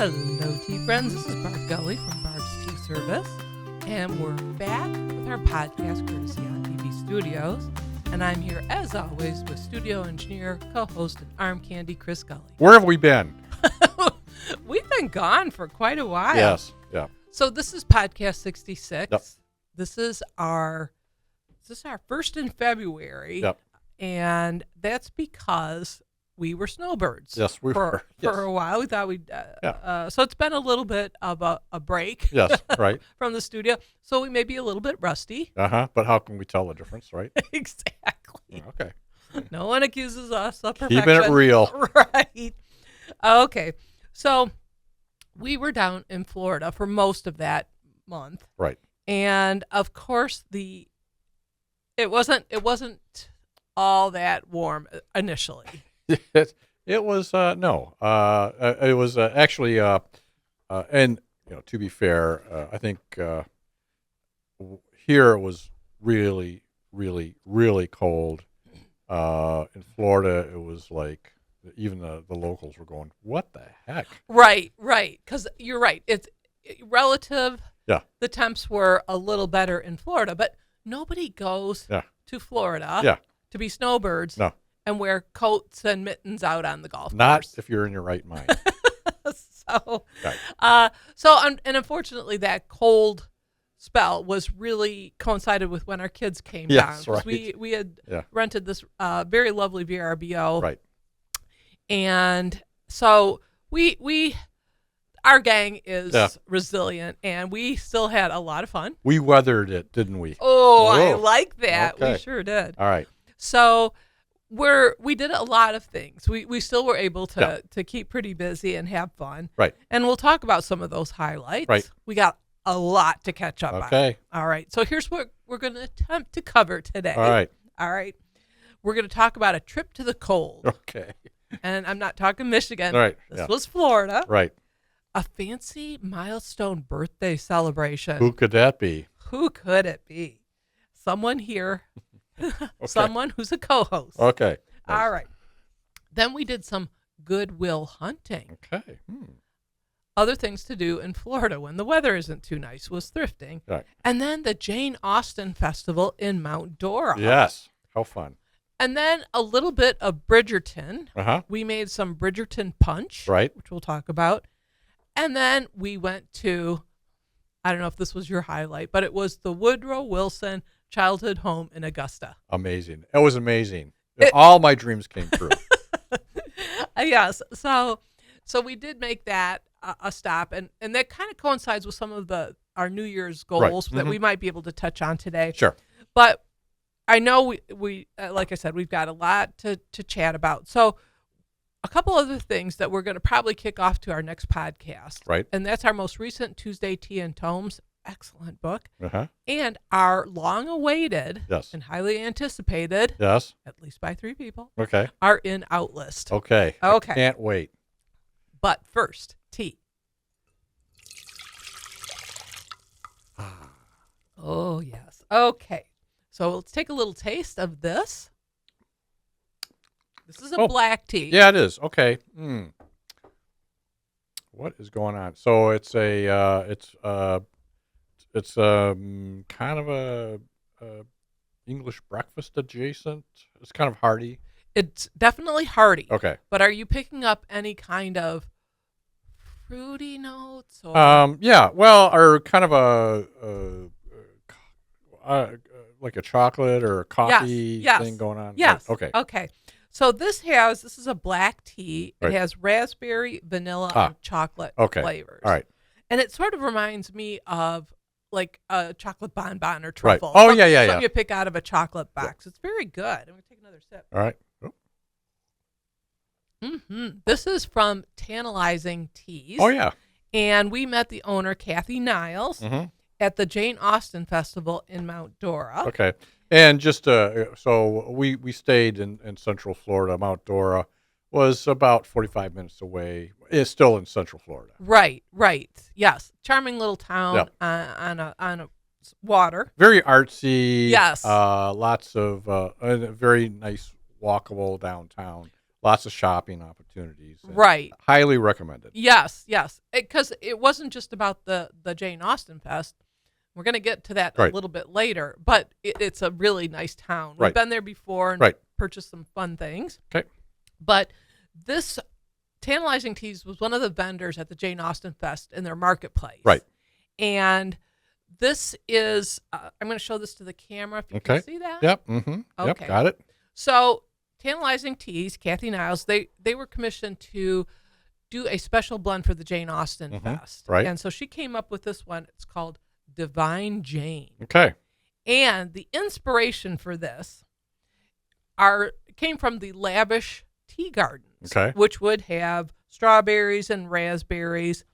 Hello, tea friends. This is Barb Gully from Barbs Tea Service, and we're back with our podcast courtesy on TV Studios. And I'm here, as always, with studio engineer, co-host, and arm candy, Chris Gully. Where have we been? We've been gone for quite a while. Yes, yeah. So this is podcast 66. Yep. This is our first in February. Yep. And that's because we were snowbirds. Yes, we were. Yes. For a while. We thought we'd... so it's been a little bit of a break. Yes, right. From the studio. So we may be a little bit rusty. Uh-huh. But how can we tell the difference, right? Exactly. Okay. No one accuses us of perfection. Keeping it real. Right. Okay. So we were down in Florida for most of that month. Right. And of course it wasn't all that warm initially. It was no. It was actually and to be fair, I think here it was really, really, really cold. In Florida, it was like even the locals were going, "What the heck?" Right. Because you're right. It's relative. Yeah. The temps were a little better in Florida, but nobody goes to Florida to be snowbirds and wear coats and mittens out on the golf Not course. if you're in your right mind. And unfortunately, that cold spell was really coincided with when our kids came down. Yes, right. We had rented this very lovely VRBO. Right. And so our gang is resilient, and we still had a lot of fun. We weathered it, didn't we? Oh, I like that. Okay. We sure did. All right. So we did a lot of things. We still were able to keep pretty busy and have fun. Right. And we'll talk about some of those highlights. Right. We got a lot to catch up on. Okay. All right. So here's what we're going to attempt to cover today. All right. We're going to talk about a trip to the cold. Okay. And I'm not talking Michigan. All right. This was Florida. Right. A fancy milestone birthday celebration. Who could that be? Who could it be? Someone here. Someone who's a co-host. Okay. All right. Then we did some Goodwill Hunting. Okay. Other things to do in Florida when the weather isn't too nice was thrifting. Right. And then the Jane Austen Festival in Mount Dora. Yes. How fun. And then a little bit of Bridgerton. Uh-huh. We made some Bridgerton punch. Right. Which we'll talk about. And then we went to, I don't know if this was your highlight, but it was the Woodrow Wilson childhood home in Augusta. Amazing. It was amazing. All my dreams came true. Yes. So we did make that a stop, and that kind of coincides with some of our New Year's goals that we might be able to touch on today. Sure. But I know we like I said, we've got a lot to chat about. So a couple other things that we're going to probably kick off to our next podcast. Right. And that's our most recent Tuesday Tea and Tomes. Excellent book. Uh-huh. And our long-awaited and highly anticipated, yes, at least by 3 people, okay, our in-out list. Okay. Okay. I can't wait. But first, tea. Oh, yes. Okay. So let's take a little taste of this. This is a black tea. Yeah, it is. Okay. What is going on? So it's kind of a English breakfast adjacent. It's kind of hearty. It's definitely hearty. Okay. But are you picking up any kind of fruity notes? Or? Yeah. Well, or kind of like a chocolate or a coffee thing going on. Yes. Okay. Okay. So this is a black tea. It has raspberry, vanilla, and chocolate flavors. All right. And it sort of reminds me of like a chocolate bonbon or truffle. Right. Oh, yeah. Something you pick out of a chocolate box. It's very good. I'm going to take another sip. All right. This is from Tantalizing Teas. Oh, yeah. And we met the owner, Kathy Niles, at the Jane Austen Festival in Mount Dora. Okay. And just so we stayed in Central Florida. Mount Dora was about 45 minutes away. It's still in Central Florida. Right. Yes. Charming little town on a water. Very artsy. Yes. Lots of very nice walkable downtown. lots of shopping opportunities. Right. Highly recommended. Yes, yes. Because it wasn't just about the Jane Austen Fest. We're going to get to that a little bit later, but it's a really nice town. We've been there before and purchased some fun things. Okay. But this Tantalizing Teas was one of the vendors at the Jane Austen Fest in their marketplace. Right. And this is, I'm going to show this to the camera if you can see that. Yep. Mm-hmm. Okay. Yep, got it. So Tantalizing Teas, Kathy Niles, they were commissioned to do a special blend for the Jane Austen Fest. Right. And so she came up with this one. It's called Divine Jane. Okay. And the inspiration for this came from the lavish tea gardens, which would have strawberries and raspberries.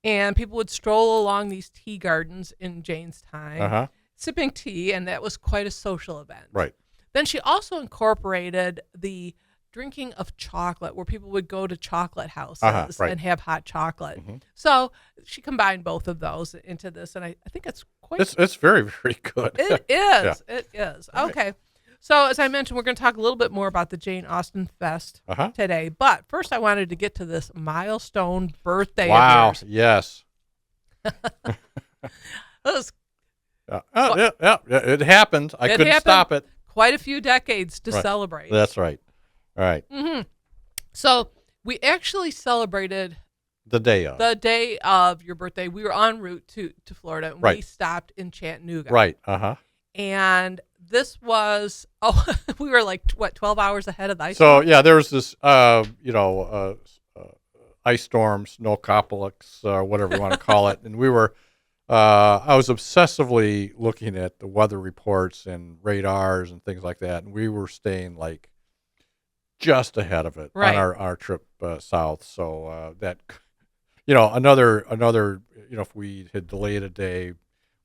And people would stroll along these tea gardens in Jane's time, sipping tea, and that was quite a social event. Right. Then she also incorporated the drinking of chocolate, where people would go to chocolate houses and have hot chocolate. So she combined both of those into this, and I think it's quite... It's very, very good. It is. It is. Okay. Right. So as I mentioned, we're going to talk a little bit more about the Jane Austen Fest today. But first, I wanted to get to this milestone birthday of yours. Yes. It was... it happened. I couldn't stop it. Quite a few decades to celebrate. That's right. All right. So we actually celebrated the day of your birthday. We were en route to Florida, and we stopped in Chattanooga. Right. And this was we were like 12 hours ahead of the ice. So there was this ice storm, snowcopolis, whatever you want to call it, and we were. I was obsessively looking at the weather reports and radars and things like that, and we were staying like just ahead of it on our trip south. So that, another, if we had delayed a day,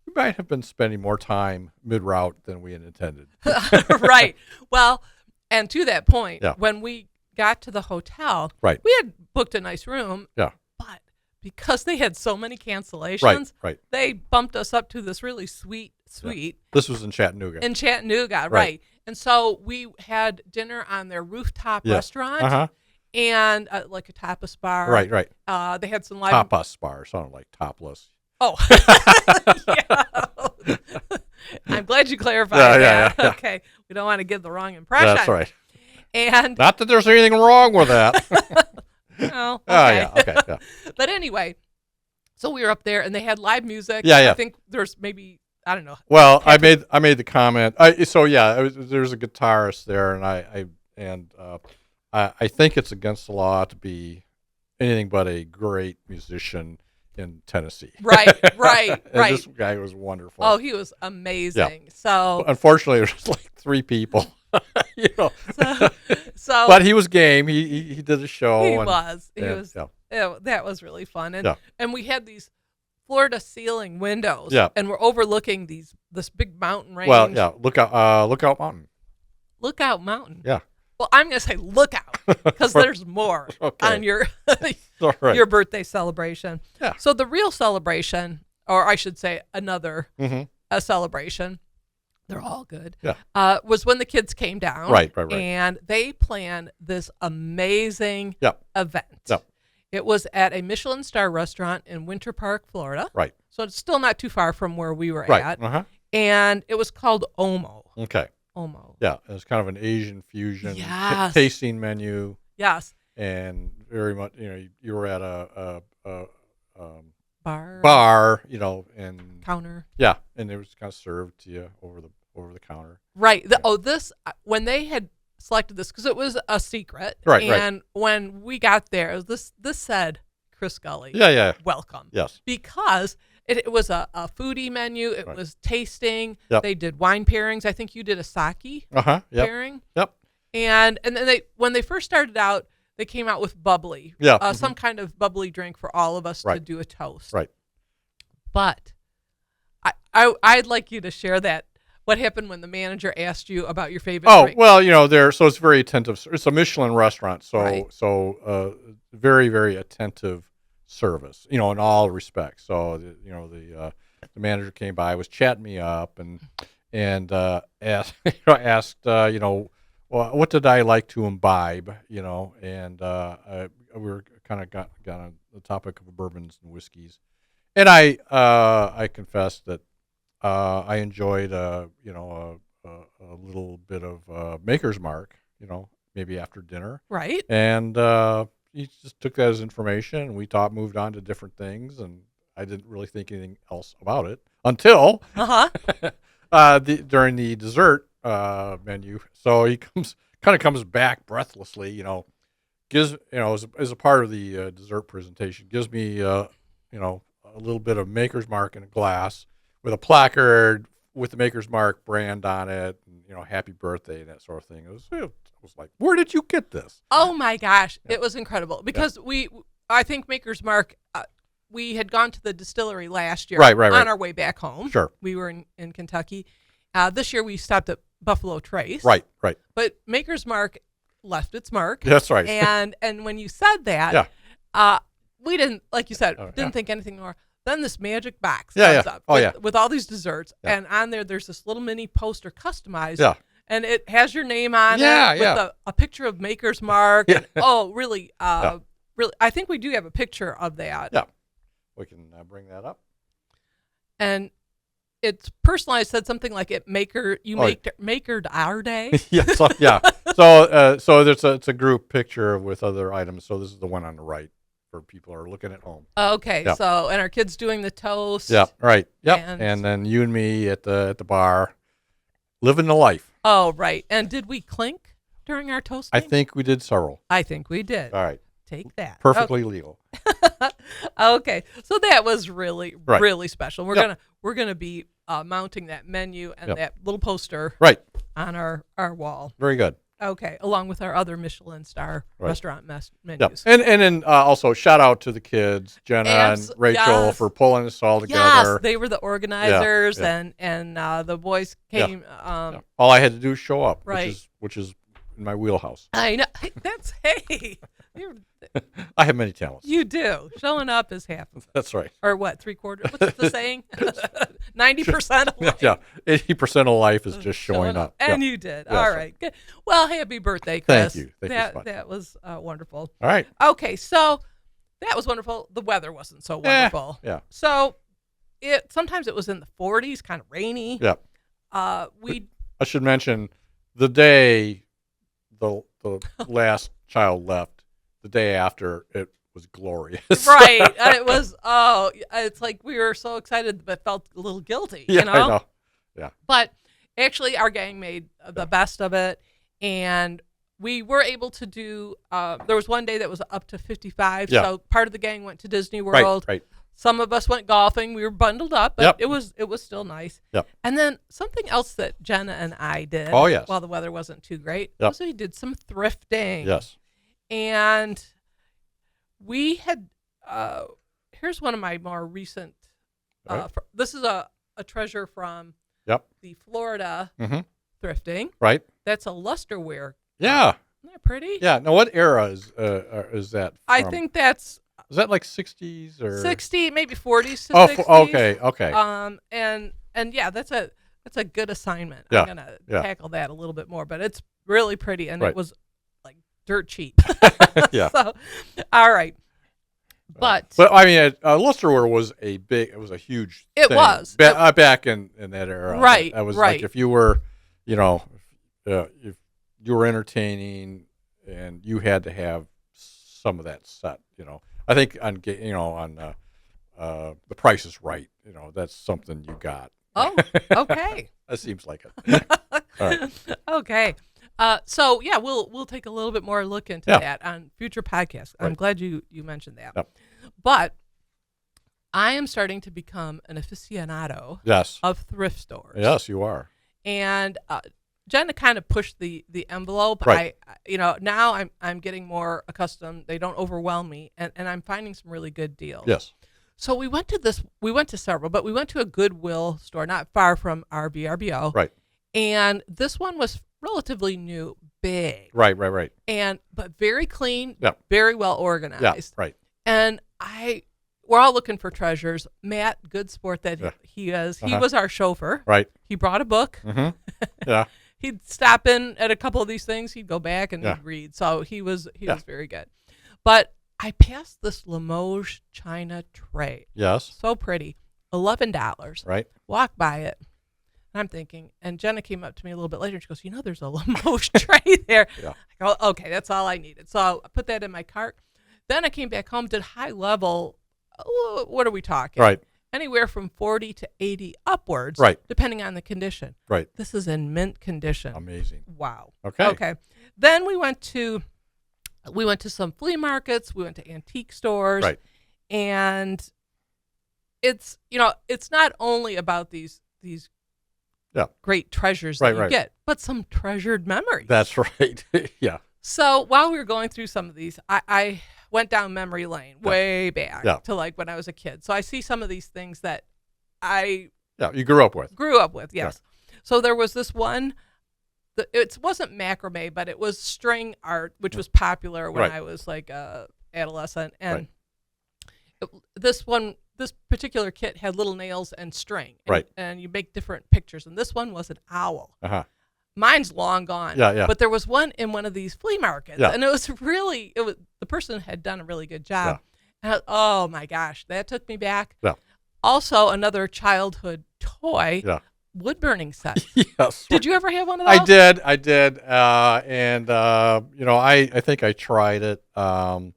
we might have been spending more time mid-route than we had intended. Right. Well, and to that point, when we got to the hotel, we had booked a nice room. Yeah. But because they had so many cancellations, right. They bumped us up to this really sweet suite. This was in Chattanooga. Right. And so we had dinner on their rooftop restaurant and like a tapas bar. Right. They had some live... Tapas bar, sounded like topless. Oh. Yeah. I'm glad you clarified that. Yeah. Okay. We don't want to give the wrong impression. That's right. And not that there's anything wrong with that. Oh, okay. Yeah. But anyway, so we were up there and they had live music. Yeah. I think there's maybe, I don't know. Well, I made the comment. There's a guitarist there, and I think it's against the law to be anything but a great musician in Tennessee. Right. This guy was wonderful. Oh, he was amazing. Yeah. So unfortunately, there was like 3 people. So but he was game. He did a show. He was. That was really fun. And we had these Florida ceiling windows. Yeah. And we're overlooking this big mountain range. Well, yeah. Lookout Mountain. Lookout Mountain. Yeah. Well, I'm going to say lookout because there's more on your your birthday celebration. Yeah. So the real celebration, or I should say another a celebration, they're all good, was when the kids came down. Right. And they planned this amazing event. Yep. It was at a Michelin star restaurant in Winter Park, Florida. Right. So it's still not too far from where we were at. And it was called Omo. Okay. Omo. Yeah, it was kind of an Asian fusion tasting menu. Yes. And very much, you were at a bar, and counter. Yeah, and it was kind of served to you over the counter. Right. When they had selected this, because it was a secret. Right. And when we got there, this said Chris Gully. Yeah. Welcome. Yes. Because it was a foodie menu. It was tasting. Yep. They did wine pairings. I think you did a sake pairing. Yep. And then when they first started out, they came out with bubbly. Yeah. Some kind of bubbly drink for all of us to do a toast. Right. But I'd like you to share that. What happened when the manager asked you about your favorite drink? Well, so it's very attentive. It's a Michelin restaurant, so very, very attentive service, in all respects. So, the manager came by, was chatting me up, and asked, what did I like to imbibe, and we were kind of got on the topic of bourbons and whiskeys, and I confess that I enjoyed a little bit of Maker's Mark, maybe after dinner, Right. and he just took that as information, and we moved on to different things, and I didn't really think anything else about it until during the dessert menu. So he comes back breathlessly, gives as a part of the dessert presentation, gives me a little bit of Maker's Mark in a glass with a placard with the Maker's Mark brand on it, and, happy birthday and that sort of thing. It was like, where did you get this? Oh my gosh, Yeah. it was incredible because I think Maker's Mark. We had gone to the distillery last year, Right. on our way back home. Sure. We were in Kentucky. This year we stopped at Buffalo Trace. Right. But Maker's Mark left its mark. That's right. And when you said that, we didn't, like you said, didn't think anything more. Then this magic box comes up with all these desserts, and on there's this little mini poster customized. Yeah. And it has your name on Yeah, it with a picture of Maker's Mark. Yeah. And, really, really, I think we do have a picture of that. Yeah. We can bring that up. And it's personalized. Said something like it makered our day. So it's a group picture with other items. So this is the one on the right for people who are looking at home. Okay, Yep. so and our kids doing the toast. Yeah, right. Yep. And- And then you and me at the bar, living the life. Oh, right. And did we clink during our toasting? I think we did several. I think we did. All right. Take that. Perfectly legal. Okay, so that was really Right. really special. We're gonna be mounting that menu and Yep. that little poster Right. on our wall. Very good. Okay, along with our other Michelin star Right. restaurant Yep. menus. And then also shout out to the kids, Jenna and Rachel, yes. for pulling this all together. Yes, they were the organizers, Yeah. and the boys came. Yeah. All I had to do is show up, Right. which is in my wheelhouse. I know that's I have many talents. you do. Showing up is half of it, That's right. or what? 3/4? What's the saying? 90% of life. Yeah, 80% of life is just showing up. And Yeah. you did. Yes. All right. Good. Well, happy birthday, Chris. Thank you. Thank you so much. That was wonderful. All right. Okay, so that was wonderful. The weather wasn't so wonderful. Yeah. So sometimes it was in the 40s, kind of rainy. Yeah. I should mention the day the last child left. The day after, it was glorious. Right. It was. Oh, it's like we were so excited, but felt a little guilty. Yeah, you know? I know. Yeah. But actually, our gang made the best of it, and we were able to do. There was one day that was up to 55. Yeah. So part of the gang went to Disney World. Right. Some of us went golfing. We were bundled up, but Yep. it was still nice. Yep. And then something else that Jenna and I did. Oh, yes. While the weather wasn't too great, Yep. was we did some thrifting. Yes. And we had. Here's one of my more recent. Right. This is a treasure from. Yep. The Florida Mm-hmm. thrifting. Right. That's a lusterware. Yeah. Isn't that pretty? Yeah. Now, what era is that? I from? think that's Is that like 60s or 60, maybe 40s to 60s. Okay. And yeah, that's a good assignment. Yeah, I'm gonna yeah. tackle that a little bit more, but it's really pretty, and Right. it was like dirt cheap. Yeah. So, all right. But I mean, lusterware was a huge. It thing was. back in that era. Right, That was right. like if you were, if you were entertaining, and you had to have some of that set. I think on The Price is Right. That's something you got. oh, okay. That seems like it. All right. Okay. So yeah, we'll take a little bit more look into Yeah. that on future podcasts. I'm Right. glad you mentioned that. Yep. But I am starting to become an aficionado Yes. of thrift stores. Yes, you are. And Jenna kind of pushed the envelope. Right. Now I'm getting more accustomed. They don't overwhelm me, and I'm finding some really good deals. Yes. So we went to several, but we went to a Goodwill store not far from our VRBO. Right. And this one was relatively new, big. Right. But very clean, Yeah. very well organized. Yeah. Right. And we're all looking for treasures. Matt, good sport that Yeah. he is, he Uh-huh. was our chauffeur. Right. He brought a book. Mm-hmm. Yeah. he'd stop in at a couple of these things. He'd go back and Yeah. he'd read. So he was very good. But I passed this Limoges china tray. Yes. So pretty. $11. Right. Walk by it. And I'm thinking, and Jenna came up to me a little bit later and she goes, there's a Limoges tray there. Yeah. I go, okay, that's all I needed. So I put that in my cart. Then I came back home, did high level. What are we talking? Right. Anywhere from 40 to 80 upwards, Right. depending on the condition. Right. This is in mint condition. Amazing. Wow. Okay. Okay. Then we went to some flea markets. We went to antique stores. Right. And it's not only about these Yeah. great treasures Right, that you right. get, but some treasured memories. That's right. Yeah. So while we were going through some of these, I went down memory lane way back to like when I was a kid. So I see some of these things that I You grew up with. yes. So there was this one, it wasn't macrame, but it was string art, which was popular when Right. I was like a adolescent. And Right. this particular kit had little nails and string. And, Right. And you make different pictures. And this one was an owl. Uh-huh. Mine's long gone. Yeah. But there was one in one of these flea markets. Yeah. And it was the person had done a really good job. And oh my gosh, that took me back. Yeah. Also, another childhood toy, wood burning set. Yes. Did you ever have one of those? I did. And I think I tried it. My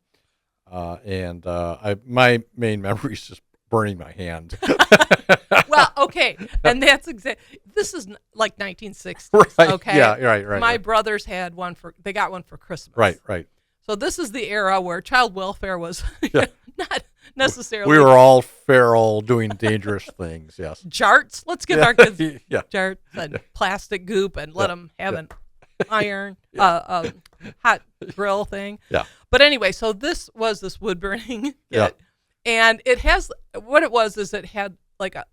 main memory is just burning my hand. Well, okay. And that's this is like 1960s. Right. Okay. Yeah. Right. My brothers had they got one for Christmas. Right. So this is the era where child welfare was not necessarily. We were all feral, doing dangerous things. Yes. Jarts. Let's give our kids Yeah. jarts and plastic goop and let them have an iron, hot grill thing. Yeah. But anyway, so this was this wood burning kit. Yeah. And it has, what it was is it had like a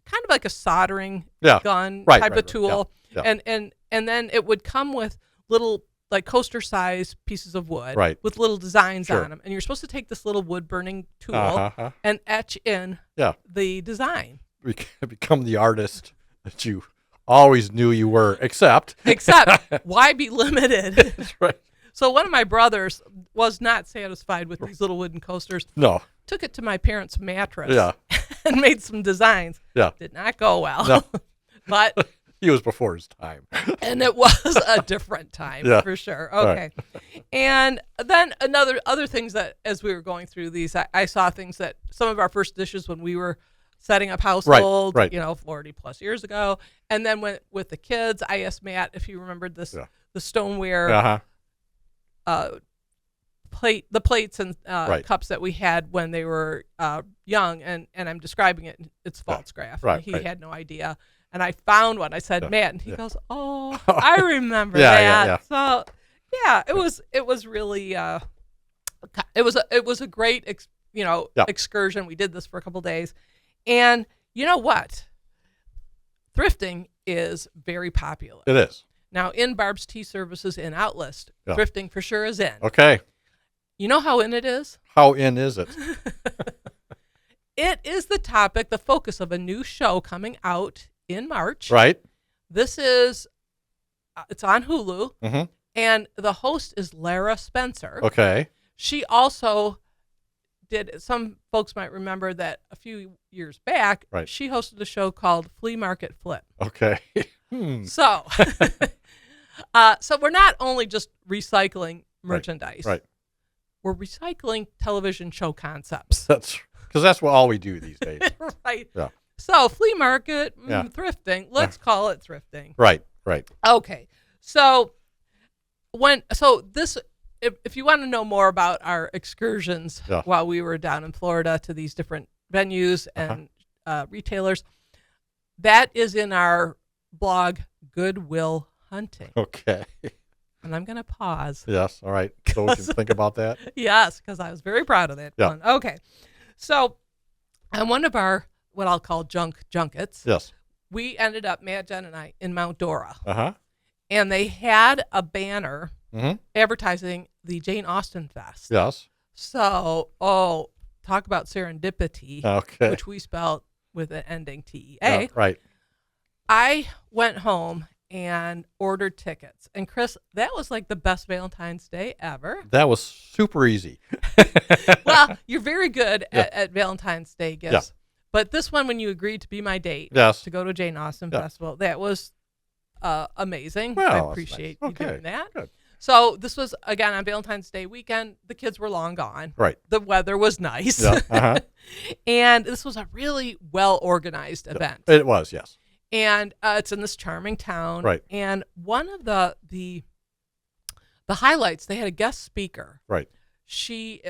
kind of like a soldering gun type of tool. Yeah. And then it would come with little like coaster size pieces of wood with little designs on them. And you're supposed to take this little wood burning tool and etch in the design. Become the artist that you always knew you were, except why be limited? That's right. So one of my brothers was not satisfied with these little wooden coasters. No. Took it to my parents' mattress. Yeah. And made some designs. Yeah. Did not go well. No. But he was before his time. And it was a different time for sure. Okay. Right. And then other things that as we were going through these, I saw things that some of our first dishes when we were setting up household, 40 plus years ago. And then with the kids, I asked Matt if he remembered this, the stoneware the plates and cups that we had when they were young, and I'm describing it. It's Pfaltzgraff. He had no idea, and I found one. I said, Matt, and he goes, "Oh, I remember that." Yeah. So, it was really it was a great excursion. We did this for a couple days, and you know what? Thrifting is very popular. It is. Now, in Barb's Tea Services in Outlist, thrifting for sure is in. Okay. You know how in it is? How in is it? It is the topic, the focus of a new show coming out in March. Right. This is, it's on Hulu, mm-hmm. and the host is Lara Spencer. Okay. She also some folks might remember that a few years back, she hosted a show called Flea Market Flip. Okay. So, so we're not only just recycling merchandise. Right. We're recycling television show concepts. That's because that's all we do these days. Right. Yeah. So flea market, thrifting. Let's call it thrifting. Right. Okay. So if you want to know more about our excursions while we were down in Florida to these different venues and retailers, that is in our blog, Goodwill Hunting. Okay. And I'm going to pause. Yes. All right. So we can think about that. Yes, because I was very proud of that one. Okay. So on one of our, what I'll call junkets, we ended up, Matt, Jen, and I, in Mount Dora. Uh-huh. And they had a banner advertising the Jane Austen Fest. Yes. So, talk about serendipity, which we spelled with an ending TEA. Right. I went home and ordered tickets. And Chris, that was like the best Valentine's Day ever. That was super easy. Well, you're very good Yeah. at Valentine's Day gifts. Yeah. But this one, when you agreed to be my date Yes. to go to Jane Austen Yeah. Festival, that was amazing. Well, I that's appreciate nice. you Okay, doing that. good. So this was, again, on Valentine's Day weekend. The kids were long gone. Right. The weather was nice. Yeah. Uh-huh. And this was a really well-organized event. It was, yes. And it's in this charming town. Right. And one of the highlights, they had a guest speaker. Right.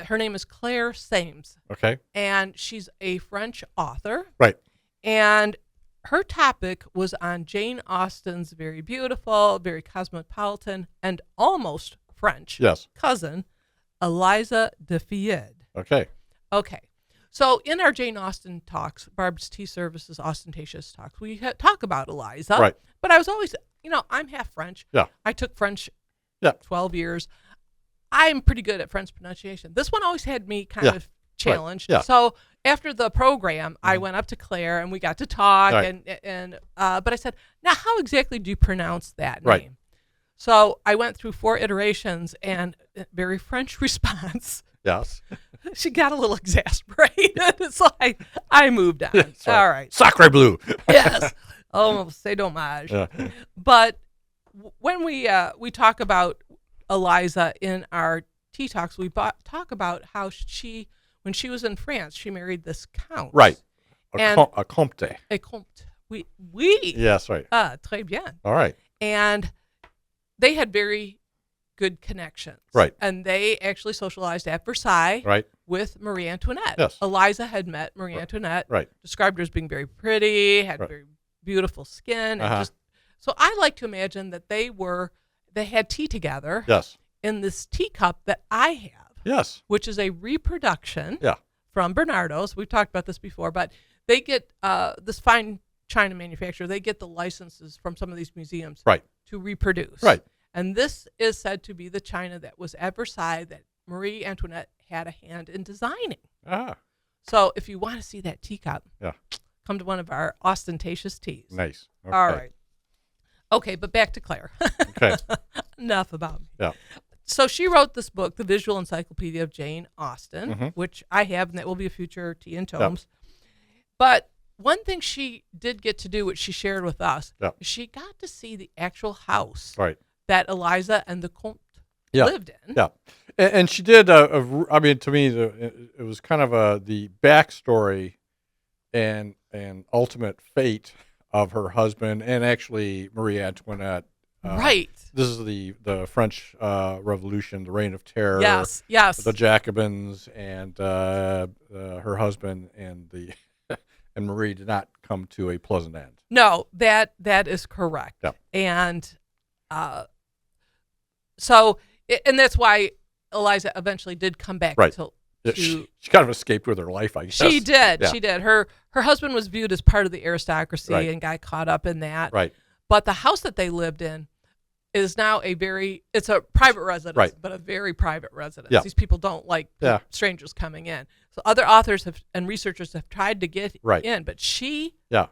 Her name is Claire Sames, Okay. and she's a French author. Right. And her topic was on Jane Austen's very beautiful, very cosmopolitan, and almost French Yes. cousin, Eliza de Fied. Okay. Okay. So in our Jane Austen talks, Barb's Tea Services Ostentatious talks, we talk about Eliza. Right. But I was always, I'm half French. Yeah. I took French Yeah. 12 years. I'm pretty good at French pronunciation. This one always had me kind Yeah. of challenged. Yeah. So after the program, I went up to Claire and we got to talk. Right. But I said, now how exactly do you pronounce that Right. name? So I went through 4 iterations and a very French response. Yes. She got a little exasperated. So I moved on. That's right. All right. Sacre bleu. Yes. Oh, c'est dommage. Yeah. But when we talk about Eliza in our tea talks, we talk about how when she was in France, she married this count. Right. And A comte. a comte. Oui. Yes, right. Très bien. All right. And they had very good connections. Right. And they actually socialized at Versailles Right. with Marie Antoinette. Yes. Eliza had met Marie Antoinette. Right. Described her as being very pretty, had Right. very beautiful skin, and Uh-huh. so I like to imagine that they had tea together Yes. in this teacup that I have, Yes. which is a reproduction Yeah. from Bernardo's. We've talked about this before, but they get this fine china manufacturer. They get the licenses from some of these museums Right. to reproduce. Right. And this is said to be the china that was at Versailles that Marie Antoinette had a hand in designing. Ah. So if you want to see that teacup, Yeah. come to one of our ostentatious teas. Nice. Okay. All right. Okay, but back to Claire. Okay. Enough about me. Yeah. So she wrote this book, The Visual Encyclopedia of Jane Austen, Mhm. which I have, and that will be a future tea and tomes. But one thing she did get to do, which she shared with us, Yeah. is she got to see the actual house Right. that Eliza and the Comte Yeah. lived in. Yeah, and she did. I mean, to me, it was kind of the backstory and ultimate fate of her husband and actually Marie Antoinette. Right. This is the French Revolution, the Reign of Terror. Yes. Yes. The Jacobins and her husband and and Marie did not come to a pleasant end. No, that is correct. Yeah. And and that's why Eliza eventually did come back Right. to She kind of escaped with her life, I guess. She did. Yeah. She did. Her husband was viewed as part of the aristocracy Right. and got caught up in that. Right. But the house that they lived in is now it's a private residence, Right. but a very private residence. Yeah. These people don't like Yeah. strangers coming in. So other authors and researchers have tried to get Right. in, but she Yeah.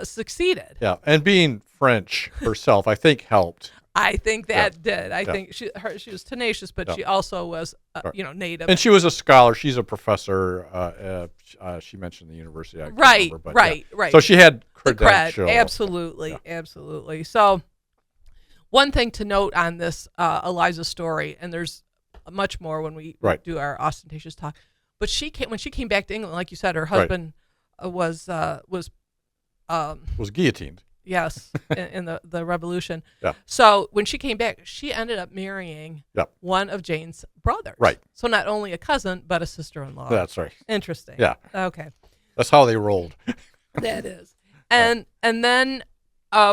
succeeded. Yeah. And being French herself, I think helped. I think that did. I Yeah. think she was tenacious, but Yeah. she also was, Right. native. And she was a scholar. She's a professor. She mentioned the university. I can't Right, remember, but right, yeah. right. So she had The cred, credentials. absolutely, Yeah. absolutely. So, one thing to note on this Eliza story, and there's much more when we Right. do our ostentatious talk. But when she came back to England, like you said, her husband was guillotined. yes in the Revolution. Yeah. So when she came back, she ended up marrying Yeah. one of Jane's brothers. Right. So not only a cousin, but a sister-in-law. That's right. Interesting. Yeah. Okay. That's how they rolled. That is. And then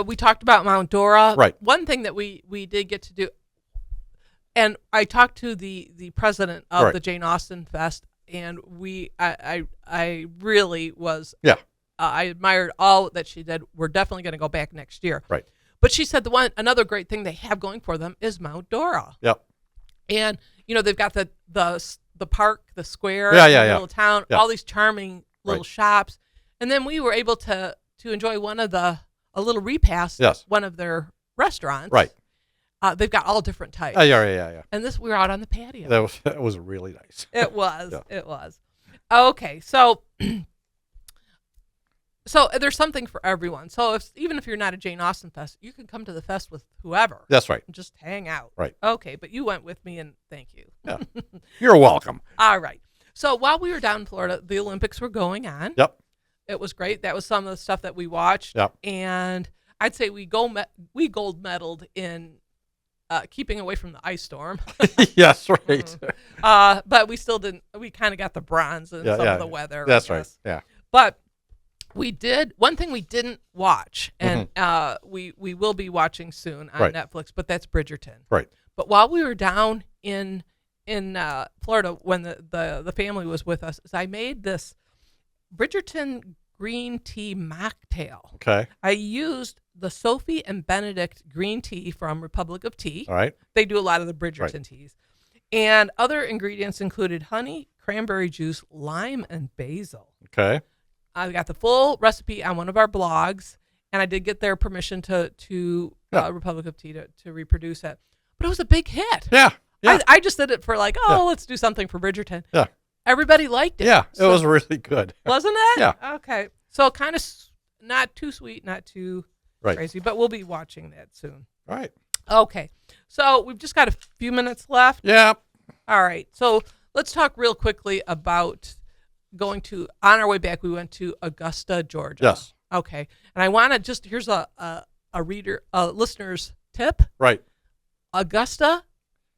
we talked about Mount Dora. Right. One thing that we did get to do, and I talked to the president of Right. the Jane Austen Fest, and I really was. Yeah. I admired all that she did. We're definitely going to go back next year. Right. But she said another great thing they have going for them is Mount Dora. Yep. And they've got the park, the square, Yeah, the yeah, yeah. little town, Yeah. all these charming little Right. shops, and then we were able to enjoy a little repast. Yes. One of their restaurants. Right. They've got all different types. Yeah. And we were out on the patio. That was really nice. It was. Yeah. It was. Okay, so there's something for everyone. So even if you're not a Jane Austen fest, you can come to the fest with whoever. That's right. And just hang out. Right. Okay, but you went with me, and thank you. Yeah. You're welcome. All right. So while we were down in Florida, the Olympics were going on. Yep. It was great. That was some of the stuff that we watched. Yep. And I'd say we gold medaled in keeping away from the ice storm. Yes, right. But we still didn't. We kind of got the bronze in some of the weather. That's right. Yeah. But we did one thing we didn't watch, and we will be watching soon on Netflix. But that's Bridgerton. Right. But while we were down in Florida when the family was with us, I made this Bridgerton green tea mocktail. Okay. I used the Sophie and Benedict green tea from Republic of Tea. All right. They do a lot of the Bridgerton teas. And other ingredients included honey, cranberry juice, lime, and basil. Okay. I got the full recipe on one of our blogs, and I did get their permission to Republic of Tea to reproduce it. But it was a big hit. Yeah. I just did it for let's do something for Bridgerton. Yeah. Everybody liked it. Yeah, it was really good. Wasn't it? Yeah. Okay. So kind of not too sweet, not too crazy, but we'll be watching that soon. All right. Okay. So we've just got a few minutes left. Yeah. All right. So let's talk real quickly about on our way back, we went to Augusta, Georgia. Yes. Okay. And I want to here's a listener's tip. Right. Augusta,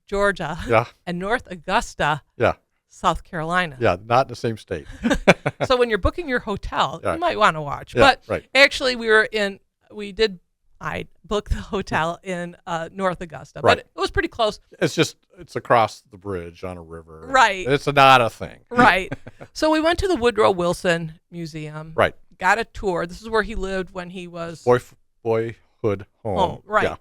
Georgia. Yeah. And North Augusta. Yeah. South Carolina. Yeah, not in the same state. So when you're booking your hotel, you might want to watch. Yeah, but actually, I booked the hotel in North Augusta, but it was pretty close. It's across the bridge on a river. Right. It's not a thing. Right. So we went to the Woodrow Wilson Museum. Right. Got a tour. This is where he lived when he was boyhood home. Right.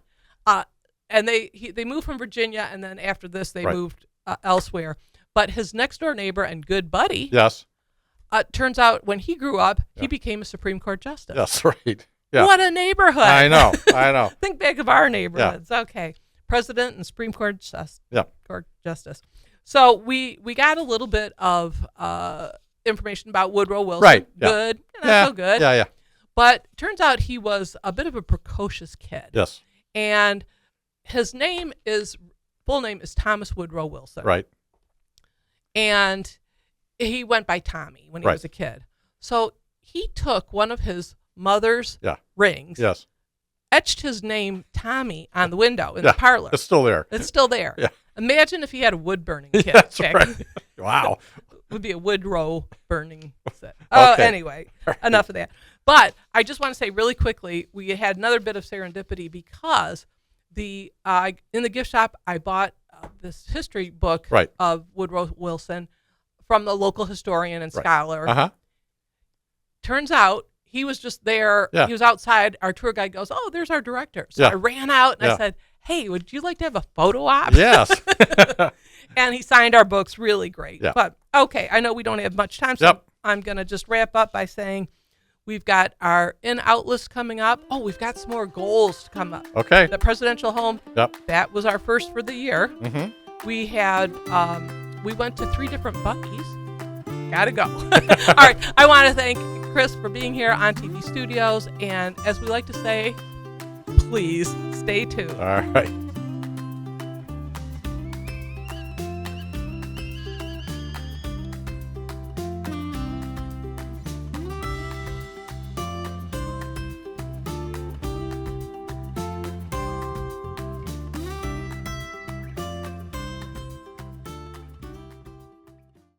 Yeah. And they moved from Virginia, and then after this they moved elsewhere. But his next door neighbor and good buddy, turns out when he grew up, he became a Supreme Court justice. That's right. Yeah. What a neighborhood. I know. Think back of our neighborhoods. Yeah. Okay. President and Supreme Court justice. So we got a little bit of information about Woodrow Wilson. Right. Yeah. Good. Not so good. Yeah. But turns out he was a bit of a precocious kid. Yes. And his full name is Thomas Woodrow Wilson. Right. And he went by Tommy when he was a kid. So he took one of his mother's rings, etched his name Tommy on the window in the parlor. It's still there. It's still there. Yeah. Imagine if he had a wood burning kit. That's right. Wow. It would be a Woodrow burning set. Okay. Anyway, enough of that. But I just want to say really quickly, we had another bit of serendipity because in the gift shop I bought this history book of Woodrow Wilson from the local historian and scholar. Uh-huh. Turns out he was just there. Yeah. He was outside. Our tour guide goes, "Oh, there's our director." So I ran out and I said, "Hey, would you like to have a photo op?" Yes. And he signed our books. Really great. Yeah. But okay, I know we don't have much time, so I'm going to just wrap up by saying we've got our in-out list coming up. Oh, we've got some more goals to come up. Okay. The presidential home. Yep. That was our first for the year. Mm-hmm. We had, we went to 3 different Buc-ee's. Gotta go. All right. I want to thank Chris for being here on TV Studios. And as we like to say, please stay tuned. All right.